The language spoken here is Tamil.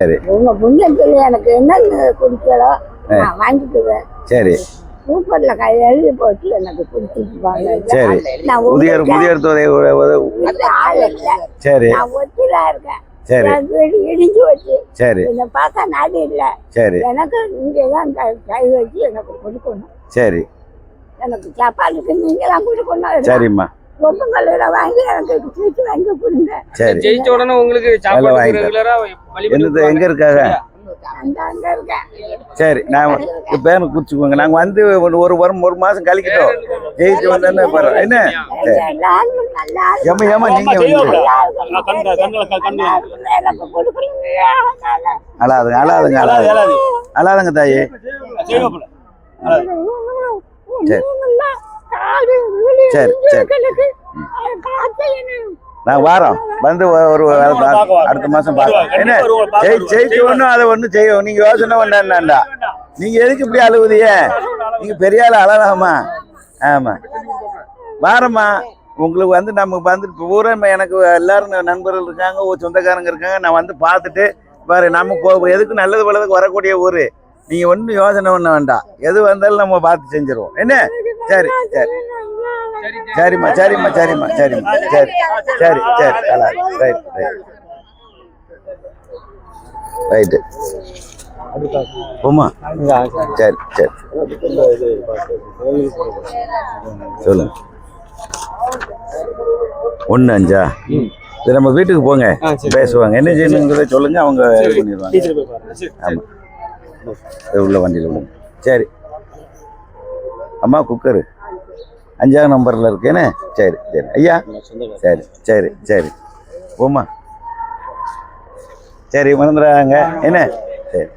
சரி. உங்க புண்ணியத்துல எனக்கு என்ன குடிக்கலோ நான் வாங்கிக்குவேன். சரி. சூப்பர்ல கை எழுதி போட்டு எனக்கு குடிச்சிருப்பாங்க. சரி. முதியோர் தொகை ஆள் இல்லை. சரி. நான் ஒத்திலா இருக்கேன். சரி. வீடு இடிஞ்சு வச்சு. சரி. என்னை பார்த்தா நாடு இல்லை. சரி. எனக்கு இங்கதான் கை வச்சு எனக்கு கொடுக்கணும். சரி. எனக்கு சாப்பாடுக்கு நீங்க தான் கொடுக்கணும். சரிம்மா. ஒப்பங்கல்ல வாங்கி எனக்கு சீட்டு வாங்கி கொடுங்க. சரி. ஜெயிச்ச உடனே உங்களுக்கு சாப்பாடு ரெகுலரா எங்க இருக்காங்க? அங்க இருக்கேன். சரி, நான் பேரை குறிச்சுக்கோங்க. நாங்க வந்து ஒரு மாசம் கழிக்கிட்டோம். ஜெயிச்சு வந்தேன்னு என்ன ஏமா ஏமா நீங்க அழாதுங்க அழாதுங்க அழாதுங்க அழாதுங்க தாயி. சரி சரி நான் வாரோம் வந்து ஒரு அடுத்த மாசம் பார்க்கலாம். என்ன ஜெயிச்சு ஒன்றும் அதை ஒன்றும் செய்யும். நீங்க யோசனை பண்ணா நீங்க எதுக்கு இப்படி அழுவுதிய? நீங்க பெரிய ஆள் அழலாமா? ஆமா வாரம்மா. உங்களுக்கு வந்து நமக்கு வந்து பூரா எனக்கு எல்லாரும் நண்பர்கள் இருக்காங்க, சொந்தக்காரங்க இருக்காங்க. நான் வந்து பார்த்துட்டு பாரு நம்ம எதுக்கு நல்லது பலதுக்கு வரக்கூடிய ஊர். நீங்க ஒன்றும் யோசனை பண்ண வேண்டாம். எது வந்தாலும் நம்ம பார்த்து செஞ்சிருவோம். என்ன சரி சரி சரிம்மா சரிம்மா சரிம்மா சரிம்மா சரி சரி சரி ரைட் ரைட் ரைட்டு போமா. சரி சரி சொல்லுங்க. 1-5 இது நம்ம வீட்டுக்கு போங்க, பேசுவாங்க. என்ன செய்யணுங்கிறத சொல்லுங்க, அவங்க இது பண்ணிடுவாங்க. ஆமாம் உள்ள வண்டியில் விடுங்க. சரி அம்மா குக்கரு 5ஆம் நம்பரில் இருக்கேன்னு. சரி சரி ஐயா. சரி சரி சரி போம்மா. சரி மறந்துடுறாங்க என்ன. சரி